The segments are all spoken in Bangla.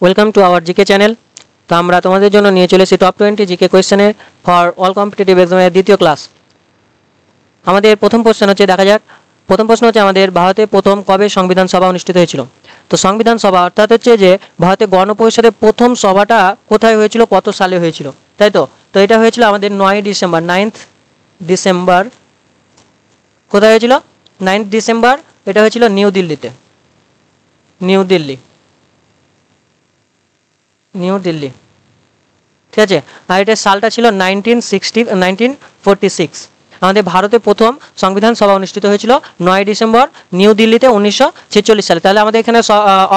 Welcome to our GK channel. তো আমরা তোমাদের জন্য নিয়ে চলেছি টপ 20 জিকে কোয়েশ্চেনের ফর অল কম্পিটিটিভ এক্সামের দ্বিতীয় ক্লাস। আমাদের প্রথম কোশ্চেন হচ্ছে, দেখা যাক। প্রথম প্রশ্ন হচ্ছে আমাদের, ভারতে প্রথম কবে সংবিধান সভা অনুষ্ঠিত হয়েছিল? তো সংবিধান সভা অর্থাৎ হচ্ছে যে ভারতের গণপরিষদের প্রথম সভাটা কোথায় হয়েছিল, কত সালে হয়েছিল, তাই তো? তো এটা হয়েছিল আমাদের 9 ডিসেম্বর, 9th ডিসেম্বর। কোথায় হয়েছিল? 9th December. এটা হয়েছিল নিউ দিল্লিতে, নিউ দিল্লি, নিউ দিল্লি, ঠিক আছে। আর এটার সালটা ছিল 1946। আমাদের ভারতে প্রথম সংবিধান সভা অনুষ্ঠিত হয়েছিল 9 ডিসেম্বর নিউ দিল্লিতে 1946 সালে। তাহলে আমাদের এখানে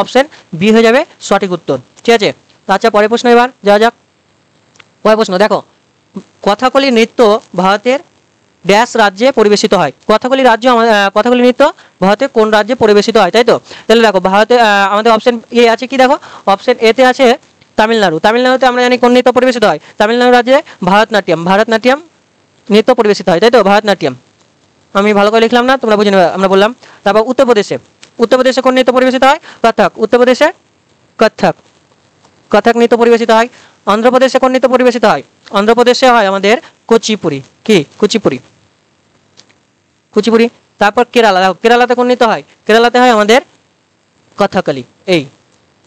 অপশন বি হয়ে যাবে সঠিক উত্তর, ঠিক আছে। আচ্ছা, পরের প্রশ্ন এবার যাওয়া যাক। পরের প্রশ্ন দেখো, কথাকলি নৃত্য ভারতের ড্যাশ রাজ্যে পরিবেশিত হয়? কথাকলি কথাকলি নৃত্য ভারতে কোন রাজ্যে পরিবেশিত হয়, তাই তো? তাহলে দেখো, ভারতে আমাদের অপশন এ আছে কি, দেখো অপশন এতে আছে তামিলনাড়ু। তামিলনাড়ুতে আমরা জানি কোন নৃত্য পরিবেশিত হয়? তামিলনাড়ু রাজ্যে ভারতনাট্যম নৃত্য পরিবেশিত হয়, তাই তো? ভারতনাট্যম। আমি ভালো করে লিখলাম না, তোমরা বুঝে নেবে, আমরা বললাম। তারপর উত্তরপ্রদেশে কোন নৃত্য পরিবেশিত হয়? কত্থক। উত্তরপ্রদেশে কত্থক নৃত্য পরিবেশিত হয়। অন্ধ্রপ্রদেশে কোন নৃত্য পরিবেশিত হয়? অন্ধ্রপ্রদেশে হয় আমাদের কুচিপুরি। কি? কুচিপুরি। তারপর কেরালা, দেখো কেরালাতে কোন নৃত্য হয়? কেরালাতে হয় আমাদের কথাকলি। এই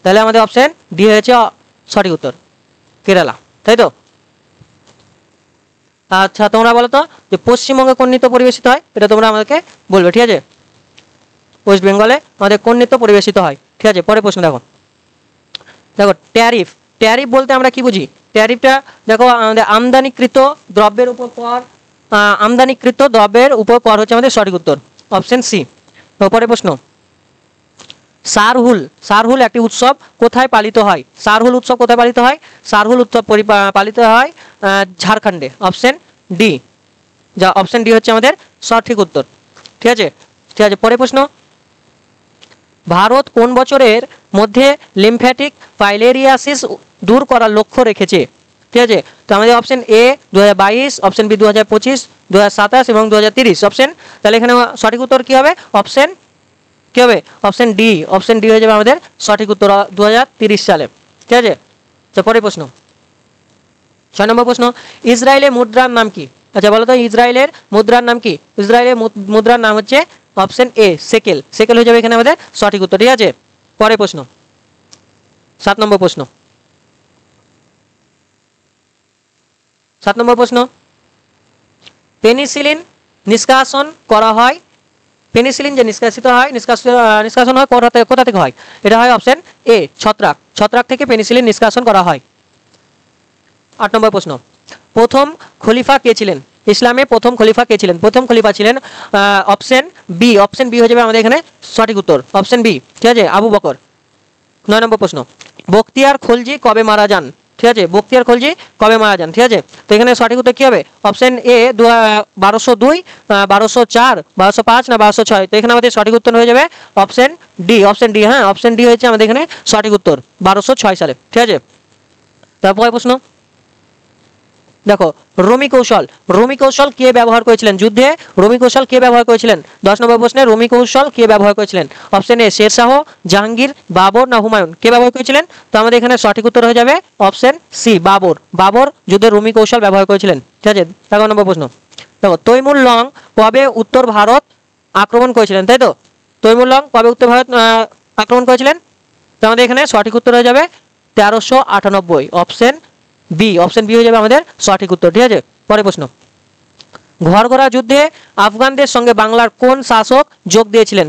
তাহলে আমাদের অপশন ডি হয়েছে সঠিক উত্তর, কেরালা, তাই তো? আচ্ছা, তোমরা বলো তো যে পশ্চিমবঙ্গে কোন নৃত্য পরিবেশিত হয়? এটা তোমরা আমাদেরকে বলবে, ঠিক আছে। ওয়েস্ট বেঙ্গলে আমাদের কোন নৃত্য পরিবেশিত হয়, ঠিক আছে। পরের প্রশ্ন দেখো, ট্যারিফ। ট্যারিফ বলতে আমরা কি বুঝি? ট্যারিফটা দেখো, আমাদের আমদানিকৃত দ্রব্যের উপর কর। আমদানিকৃত দ্রব্যের উপর কর হচ্ছে আমাদের সঠিক উত্তর, অপশন সি। পরের প্রশ্ন, সারহুল একটি উৎসব কোথায় পালিত হয়? সারহুল উৎসব কোথায় পালিত হয়? সারহুল উৎসব পালিত হয় ঝাড়খণ্ডে, অপশন ডি। যা অপশন ডি হচ্ছে আমাদের সঠিক উত্তর, ঠিক আছে। পরের প্রশ্ন, ভারত কোন বছরের মধ্যে লিম্ফ্যাটিক ফাইলেরিয়াসিস দূর করার লক্ষ্য রেখেছে? ঠিক আছে। তো আমাদের অপশন এ 2022, অপশন বি 2025, 2027 এবং 2030 অপশন। তাহলে এখানে সঠিক উত্তর কি হবে? অপশন কি হবে? Option D. অপশন ডি হয়ে যাবে আমাদের সঠিক উত্তর 2030 সালে, ঠিক আছে। তো পরের প্রশ্ন, 6 নম্বর প্রশ্ন, ইসরায়েলের মুদ্রার নাম কি? আচ্ছা বলো তো, ইসরায়েলের মুদ্রার নাম কি? ইসরায়েলের মুদ্রার নাম হচ্ছে অপশন এ সেকেল। সেকেল হয়ে যাবে এখানে আমাদের সঠিক উত্তর, ঠিক আছে। পরের প্রশ্ন, 7 নম্বর প্রশ্ন। 7 নম্বর প্রশ্ন, পেনিসিলিন নিষ্কাশন করা হয়, পেনিসিলিন যে নিষ্কাশন হয় কোথা থেকে হয়? এটা হয় অপশন এ ছত্রাক থেকে পেনিসিলিন নিষ্কাশন করা হয়। 8 নম্বর প্রশ্ন, প্রথম খলিফা কে ছিলেন? ইসলামে প্রথম খলিফা কে ছিলেন? প্রথম খলিফা ছিলেন অপশন বি। অপশন বি হয়ে যাবে আমাদের এখানে সঠিক উত্তর, অপশন বি, ঠিক আছে, আবু বকর। 9 নম্বর প্রশ্ন, বখতিয়ার খলজি কবে মারা যান? ঠিক আছে, বখতিয়ার খলজি কবে মারা যান? ঠিক আছে। তো এখানে সঠিক উত্তর কি হবে? অপশন এ 1202, 1204, 1205 না 1206। তো এখানে আমাদের সঠিক উত্তর হয়ে যাবে অপশন ডি। অপশন ডি, হ্যাঁ, অপশন ডি হয়েছে আমাদের এখানে সঠিক উত্তর, 1206 সালে, ঠিক আছে। তারপরে প্রশ্ন দেখো, রোমি কৌশল কে ব্যবহার করেছিলেন যুদ্ধে? রোমি কৌশল কে ব্যবহার করেছিলেন? 10 নম্বর প্রশ্নে রোমি কৌশল কে ব্যবহার করেছিলেন? অপশন এ শেরশাহ, জাহাঙ্গীর, বাবর না হুমায়ুন? কে ব্যবহার করেছিলেন? তো আমাদের এখানে সঠিক উত্তর হয়ে যাবে অপশন সি, বাবর যুদ্ধে রোমি কৌশল ব্যবহার করেছিলেন, ঠিক আছে। 11 নম্বর প্রশ্ন, দেখো তৈমুর লং কবে উত্তর ভারত আক্রমণ করেছিলেন? তাই তো, তৈমুর লং কবে উত্তর ভারত আক্রমণ করেছিলেন? তো আমাদের এখানে সঠিক উত্তর হয়ে যাবে 1398, অপশন বি। অপশন বি হয়ে যাবে আমাদের সঠিক উত্তর, ঠিক আছে। পরের প্রশ্ন, ঘরঘরা যুদ্ধে আফগানদের সঙ্গে বাংলার কোন শাসক যোগ দিয়েছিলেন?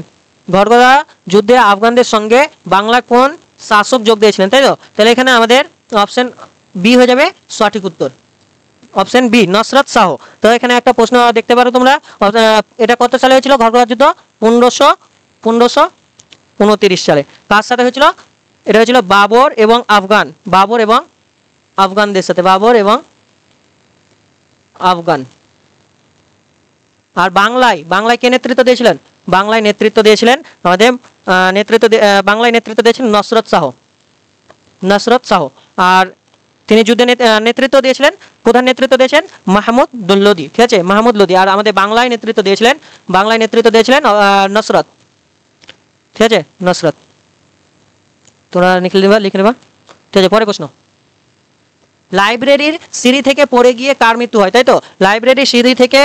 ঘরঘরা যুদ্ধে আফগানদের সঙ্গে বাংলার কোন শাসক যোগ দিয়েছিলেন? তাই তো, তাহলে এখানে আমাদের অপশন বি হয়ে যাবে সঠিক উত্তর, অপশন বি, নসরত শাহ। তো এখানে একটা প্রশ্ন দেখতে পারো তোমরা, এটা কত সালে হয়েছিল ঘরঘরা যুদ্ধ? 1529 সালে। কার সাথে হয়েছিল? এটা হয়েছিল বাবর এবং আফগানদের সাথে, বাবর এবং আফগান। আর বাংলায় কে নেতৃত্ব দিয়েছিলেন? বাংলায় নেতৃত্ব দিয়েছিলেন আমাদের বাংলায় নেতৃত্ব দিয়েছিলেন নসরত শাহ। আর তিনি যুদ্ধে নেতৃত্ব দিয়েছিলেন, প্রধান নেতৃত্ব দিয়েছেন মাহমুদ লোদি, ঠিক আছে, মাহমুদ লোদি। আর আমাদের বাংলায় নেতৃত্ব দিয়েছিলেন নসরত, ঠিক আছে, নসরত। তোমরা লিখে নেবা। ঠিক আছে, পরের প্রশ্ন। লাইব্রেরির সিঁড়ি থেকে পড়ে গিয়ে কার মৃত্যু হয়? তাই তো, লাইব্রেরির সিঁড়ি থেকে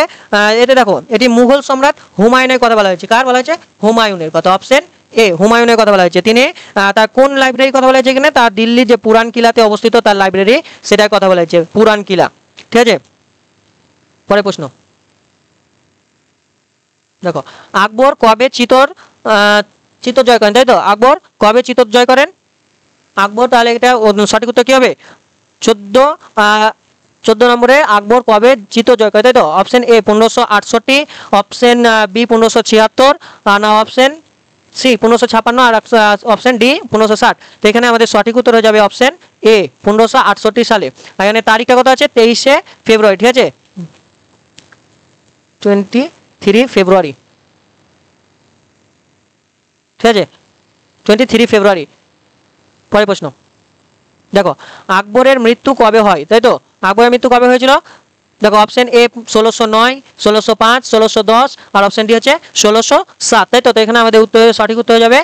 এটা দেখো, এটি মুঘল সম্রাট হুমায়ুনের কথা বলা হয়েছে। কার বলা হয়েছে? হুমায়ুনের কথা। অপশন এ, হুমায়ুনের কথা বলা হয়েছে। তিনি তার কোন লাইব্রেরির কথা বলা হয়েছে এখানে? তার দিল্লির যে পুরান কিলাতে অবস্থিত তার লাইব্রেরি, সেটার কথা বলা হয়েছে, পুরান কিলা। ঠিক আছে, পরের প্রশ্ন দেখো, আকবর কবে চিতর জয় করেন? তাই তো, আকবর কবে চিতর জয় করেন? আকবর, তাহলে এটা সঠিক উত্তর কি হবে? 14 নম্বরে আকবর কবে চিতর জয় করে? তাই তো, অপশন এ 1568, অপশন বি 1576, না অপশন সি 1556, আর অপশন ডি 1560। তো এখানে আমাদের সঠিক উত্তর হয়ে যাবে অপশন এ 1568 সালে। এখানে তারিখটা কত আছে? 23শে ফেব্রুয়ারি। ঠিক আছে, 23 ফেব্রুয়ারি। ঠিক আছে, 23 ফেব্রুয়ারি। পরের প্রশ্ন দেখো, আকবরের মৃত্যু কবে হয়? তাই তো, আকবরের মৃত্যু কবে হয়েছিল? দেখো, অপশন এ 1609, 1605, 1610, আর অপশন ডি হচ্ছে 1607। তাই তো, এখানে আমাদের উত্তর, সঠিক উত্তর হয়ে যাবে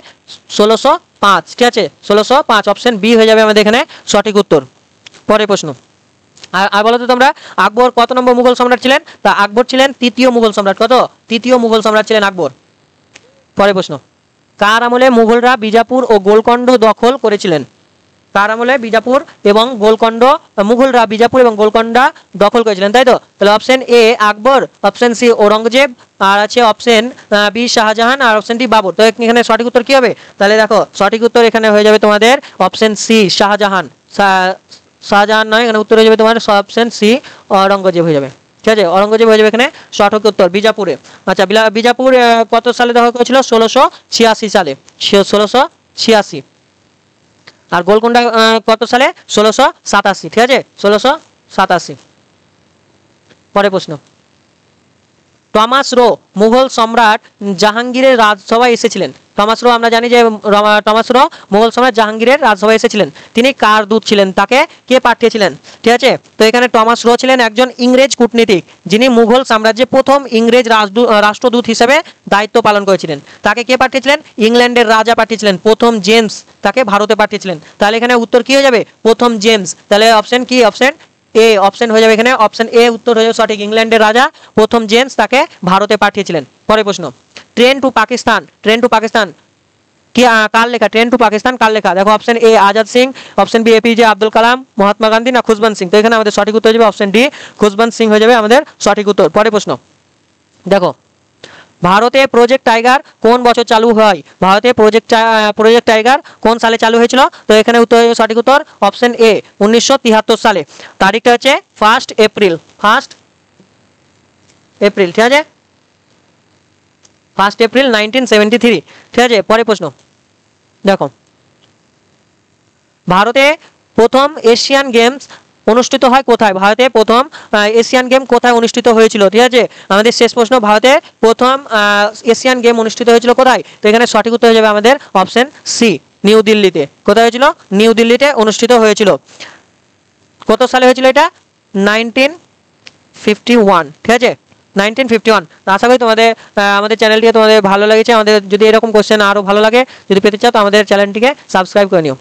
1605। ঠিক আছে, 1605, অপশন বি হয়ে যাবে আমাদের এখানে সঠিক উত্তর। পরের প্রশ্ন, আর বলো তো তোমরা, আকবর কত নম্বর মুঘল সম্রাট ছিলেন? তা আকবর ছিলেন 3য় মুঘল সম্রাট। কত? 3য় মুঘল সম্রাট ছিলেন আকবর। পরের প্রশ্ন, কার আমলে মুঘলরা বিজাপুর ও গোলকন্ড দখল করেছিলেন? কার আমলে বিজাপুর এবং গোলকন্ড, মুঘলরা বিজাপুর এবং গোলকন্ডা দখল করেছিলেন? তাই তো, তাহলে option A Akbar, option C Aurangzeb, আর আছে অপশন বি শাহজাহান, আর অপশন ডি বাবর। তো এখানে সঠিক উত্তর কি হবে? তাহলে দেখো, সঠিক উত্তর এখানে হয়ে যাবে তোমাদের অপশন সি শাহজাহান। শাহজাহান নয়, এখানে উত্তর হয়ে যাবে তোমার অপশন সি ঔরঙ্গজেব হয়ে যাবে। ঠিক আছে, ঔরঙ্গজেব হয়ে যাবে এখানে সঠিক উত্তর, বিজাপুরে। আচ্ছা, বিজাপুর কত সালে দখল করেছিল? 1686 সালে, 1686। আর গোলকোন্ডা কত সালে? 1687। ঠিক আছে, 1687। পরের প্রশ্ন, টমাস রো মুঘল সম্রাট জাহাঙ্গীরের রাজসভায় এসেছিলেন। টমাস রো, আমরা জানি যে টমাস রো মুঘল সম্রাট জাহাঙ্গীরের রাজসভায় এসেছিলেন। তিনি কার দূত ছিলেন? তাকে কে পাঠিয়েছিলেন? ঠিক আছে, তো এখানে টমাস রো ছিলেন একজন ইংরেজ কূটনীতিক, যিনি মুঘল সাম্রাজ্যে প্রথম ইংরেজ রাষ্ট্রদূত হিসেবে দায়িত্ব পালন করেছিলেন। তাকে কে পাঠিয়েছিলেন? ইংল্যান্ডের রাজা পাঠিয়েছিলেন, প্রথম জেমস তাকে ভারতে পাঠিয়েছিলেন। তাহলে এখানে উত্তর কি হয়ে যাবে? প্রথম জেমস। তাহলে অপশন কি? অপশন এ, অপশন হয়ে যাবে এখানে অপশন এ উত্তর হয়ে যাবে সঠিক, ইংল্যান্ডের রাজা প্রথম জেমস তাকে ভারতে পাঠিয়েছিলেন। পরের প্রশ্ন, ট্রেন টু পাকিস্তান কি কার লেখা? ট্রেন টু পাকিস্তান কার লেখা? দেখো, option A Azad Singh, option B APJ Abdul Kalam, Mahatma Gandhi, না খুশবন্ত সিং। তো এখানে আমাদের সঠিক উত্তর হয়ে যাবে অপশন ডি খুশবন্ত সিং হয়ে যাবে আমাদের সঠিক উত্তর। পরের প্রশ্ন দেখো, ভারতে প্রজেক্ট টাইগার কোন বছর চালু হয়? ভারতে প্রজেক্ট টাইগার কোন সালে চালু হয়েছিল? তো এখানে উত্তর, সঠিক উত্তর অপশন এ 1973 সালে। তারিখটা হচ্ছে 1 এপ্রিল। ঠিক আছে, 1 এপ্রিল 1973। ঠিক আছে, পরের প্রশ্ন দেখো, ভারতে প্রথম এশিয়ান গেমস অনুষ্ঠিত হয় কোথায়? ভারতে প্রথম এশিয়ান গেম কোথায় অনুষ্ঠিত হয়েছিল? ঠিক আছে, আমাদের শেষ প্রশ্ন, ভারতে প্রথম এশিয়ান গেম অনুষ্ঠিত হয়েছিল কোথায়? তো এখানে সঠিক উত্তর হয়ে যাবে আমাদের অপশন সি নিউ দিল্লিতে। কোথায় হয়েছিল? নিউ দিল্লিতে অনুষ্ঠিত হয়েছিল। কত সালে হয়েছিল এটা? 1951। ঠিক আছে, 1951। আশা করি তোমাদের আমাদের চ্যানেলটিকে তোমাদের ভালো লেগেছে। আমাদের যদি এরকম কোশ্চেন আরও ভালো লাগে, যদি পেতে চাও, তো আমাদের চ্যানেলটিকে সাবস্ক্রাইব করে নিও।